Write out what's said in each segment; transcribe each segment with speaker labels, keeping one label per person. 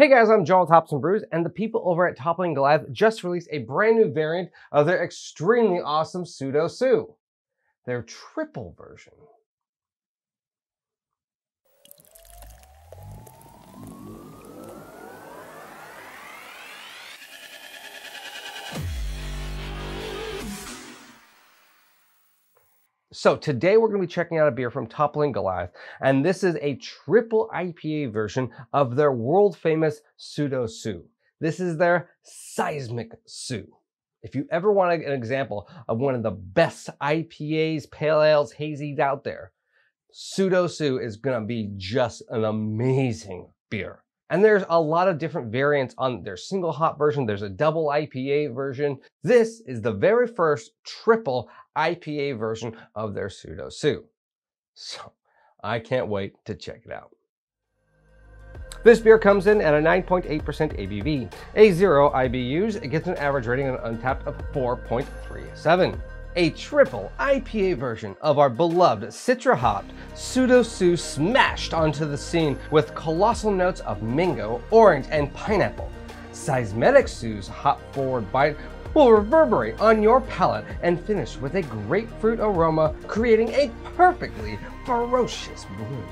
Speaker 1: Hey guys, I'm John with Hops and Brews, and the people over at Toppling Goliath just released a brand new variant of their extremely awesome Pseudo Sue, their triple version. So today we're going to be checking out a beer from Toppling Goliath, and this is a triple IPA version of their world famous Pseudo Sue. This is their Seismic Sue. If you ever want an example of one of the best IPAs, pale ales, hazies out there, Pseudo Sue is going to be just an amazing beer. And there's a lot of different variants on their single hop version. There's a double IPA version. This is the very first triple IPA version of their Pseudo Sue. So I can't wait to check it out. This beer comes in at a 9.8% ABV, a 0 IBUs. It gets an average rating on Untappd of 4.37. A triple IPA version of our beloved Citra hopped Pseudo Sue smashed onto the scene with colossal notes of mango, orange, and pineapple. Seismic Sue's hop-forward bite will reverberate on your palate and finish with a grapefruit aroma, creating a perfectly ferocious brew.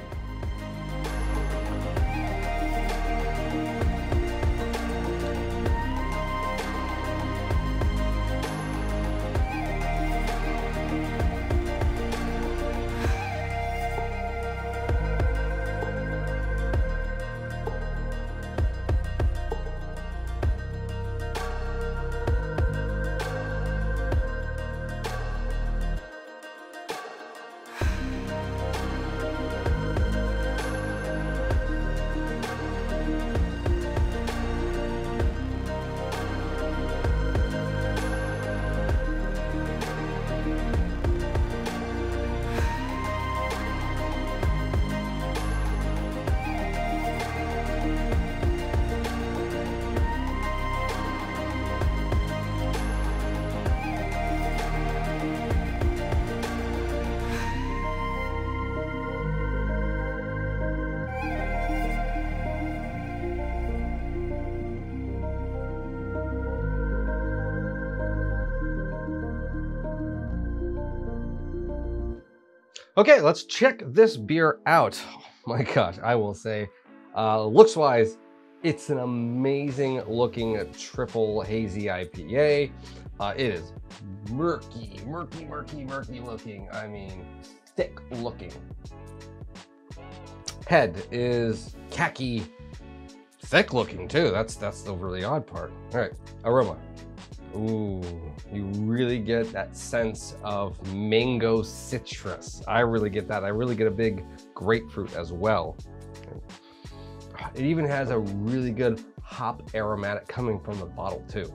Speaker 1: Okay, let's check this beer out. Oh my gosh, I will say, looks-wise, it's an amazing looking triple hazy IPA. It is murky looking. I mean, thick looking. Head is khaki, thick looking too. That's the really odd part. All right, aroma. Ooh, you really get that sense of mango citrus. I really get that. I really get a big grapefruit as well. It even has a really good hop aromatic coming from the bottle too.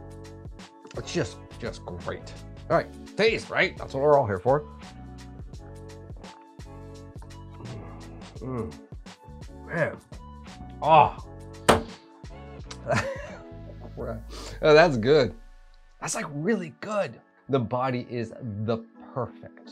Speaker 1: It's just great. All right, taste, right? That's what we're all here for. Man, oh, oh, that's good. That's like really good. The body is the perfect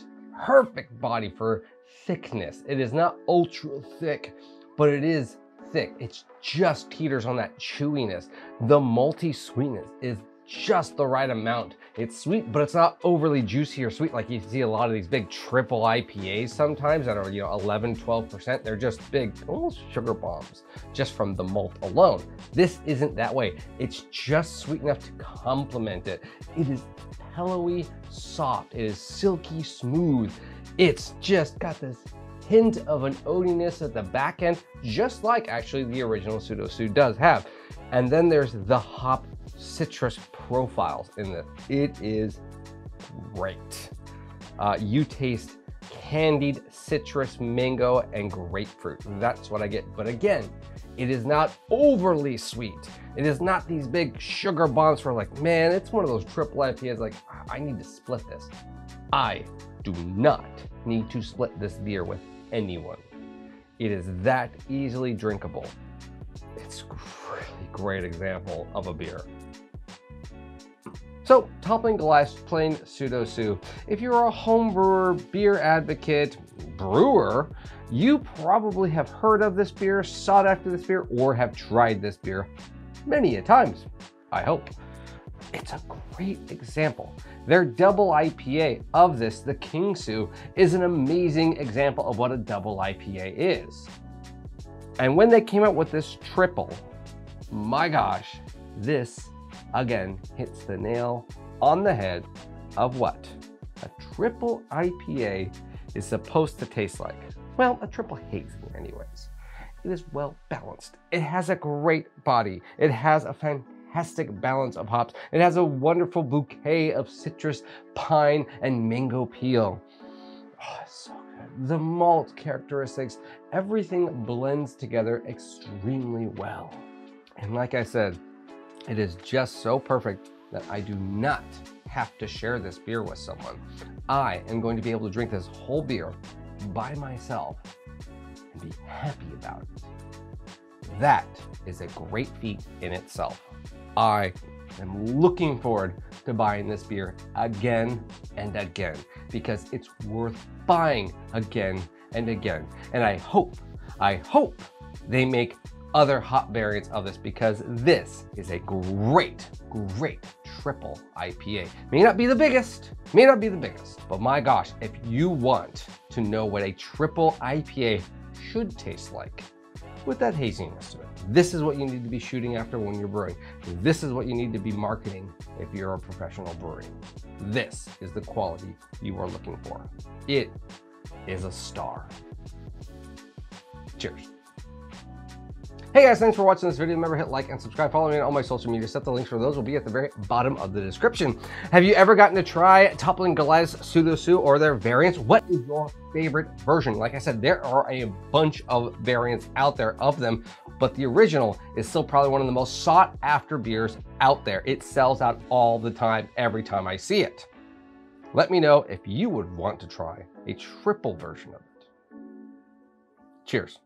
Speaker 1: body for thickness. It is not ultra thick, but it is thick. It just teeters on that chewiness. The malty sweetness is just the right amount. It's sweet, but it's not overly juicy or sweet like you see a lot of these big triple IPAs sometimes that are, 11, 12%. They're just big, almost sugar bombs just from the malt alone. This isn't that way. It's just sweet enough to complement it. It is pillowy soft. It is silky smooth. It's just got this hint of an oatiness at the back end, just like actually the original Pseudo Sue does have. And then there's the hop citrus profiles in this. It is great. You taste candied citrus, mango, and grapefruit. That's what I get. But again, it is not overly sweet. It is not these big sugar bombs for like, man, it's one of those triple IPAs like, I need to split this. I do not need to split this beer with anyone. It is that easily drinkable. It's a really great example of a beer. So, Toppling Goliath's plain Pseudo Sue. If you're a home brewer, beer advocate, brewer, You probably have heard of this beer, sought after this beer, or have tried this beer many a times, I hope. It's a great example. Their double IPA of this, the King Sue, is an amazing example of what a double IPA is. And when they came out with this triple, my gosh, this again hits the nail on the head of what a triple IPA is supposed to taste like. Well, a triple hazy anyways. It is well balanced. It has a great body. It has a fantastic balance of hops. It has a wonderful bouquet of citrus, pine, and mango peel. Oh, it's so good. The malt characteristics, everything blends together extremely well. And like I said, it is just so perfect that I do not have to share this beer with someone. I am going to be able to drink this whole beer by myself and be happy about it. That is a great feat in itself. I am looking forward to buying this beer again and again because it's worth buying again and again. And I hope they make other hop variants of this because this is a great triple IPA. May not be the biggest, but my gosh, if you want to know what a triple IPA should taste like with that haziness to it, this is what you need to be shooting after when you're brewing. This is what you need to be marketing if you're a professional brewery. This is the quality you are looking for. It is a star. Cheers. Hey guys, thanks for watching this video. Remember, hit like and subscribe. Follow me on all my social media stuff. The links for those will be at the very bottom of the description. Have you ever gotten to try Toppling Goliath's Pseudo Sue or their variants? What is your favorite version? Like I said, there are a bunch of variants out there of them, but the original is still probably one of the most sought after beers out there. It sells out all the time, every time I see it. Let me know if you would want to try a triple version of it. Cheers.